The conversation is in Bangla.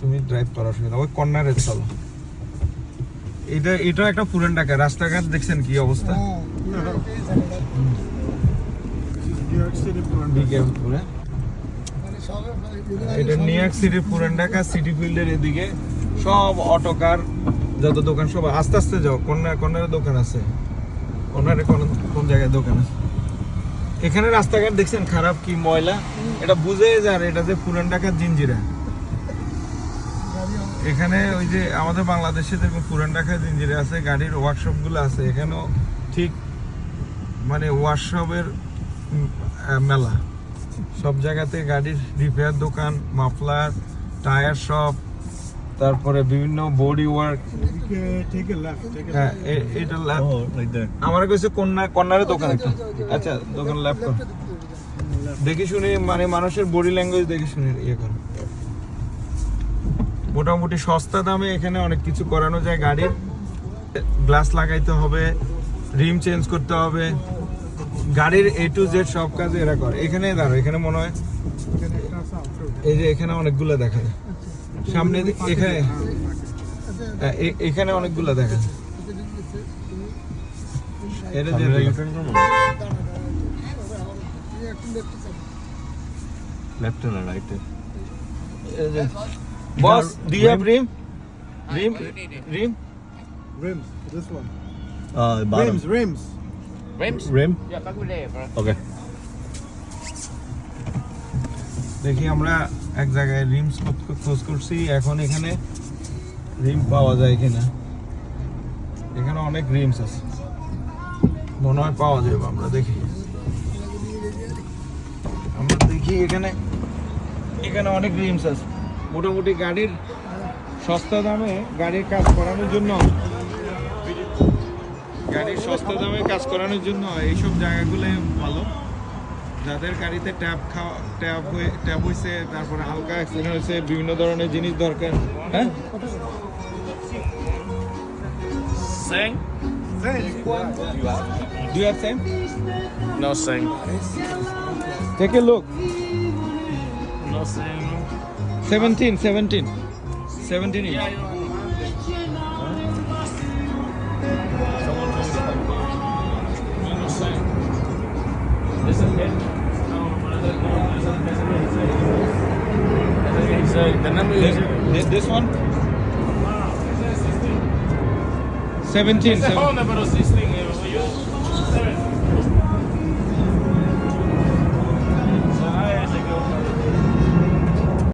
তুমি ড্রাইভ করার অসুবিধা, ওই কর্নারে চলো। এটা একটা পুরান ঢাকা রাস্তাঘাট দেখছেন কি অবস্থা। এটা নিউ ইয়র্ক সিটির পুরান ঢাকা সিটি ফিল্ডের এদিকে সব অটোকার যত দোকান সব আস্তে আস্তে যাও, কর্নারে দোকান আছে, কর্নারে কোন জায়গায় দোকান আছে। এখানে রাস্তাঘাট দেখছেন খারাপ কি ময়লা, এটা বুঝে যান এটা যে পুরান ঢাকার জিঞ্জিরা। এখানে ওই যে আমাদের বাংলাদেশে যেরকম পুরান ঢাকায় জিঞ্জিরা আছে, গাড়ির ওয়ার্কশপ গুলো আছে, এখানেও ঠিক মানে ওয়ার্কশপের মেলা। সব জায়গাতে গাড়ির রিপেয়ার দোকান, মাফলার, টায়ার শপ, তারপরে বিভিন্ন বডি ওয়ার্ক। হ্যাঁ এটা আমার কাছে কর্নারে দোকান একটা। আচ্ছা দোকান ল্যাপ কর, দেখি শুনে মানে মানুষের বডি ল্যাঙ্গুয়েজ দেখি শুনে ইয়ে করো। মোটামুটি সস্তা দামে এখানে অনেক কিছু করানো যায়। গাড়ির গ্লাস লাগাইতে হবে, রিম চেঞ্জ করতে হবে, গাড়ির A to Z সব কাজ এরা করে। এখানে দাঁড়ো, এখানে মনে হয় এই যে এখানে অনেকগুলো দেখা যায় সামনে, এখানে এখানে অনেকগুলো দেখা যায়। এটা যে লেফট না রাইটে? বস, do you have rim? Rims, this one. Bottom. Rims. Rim? Yeah, back there, bro. Okay. দেখি আমরা এক জায়গায় রিমস খোঁজ করছি, এখন এখানে রিম পাওয়া যায় কিনা। এখানে অনেক রিমস আছে, মনে হয় পাওয়া যাবে। আমরা দেখি এখানে অনেক রিমস আছে। মোটামুটি গাড়ির সস্তা দামে গাড়ির কাজ করানোর জন্য, এইসব জায়গাগুলো ভালো। যাদের গাড়িতে ট্যাপ হয়েছে, তারপরে হালকা অ্যাক্সিডেন্ট হয়েছে, বিভিন্ন ধরনের জিনিস দরকার। হ্যাঁ Sing? Do you have same? No sing. Take a look. No sing. 17 inch. Yeah, you know. Someone told me no sing. This is it. No, so the number is This one? 17. the phone number of this thing. You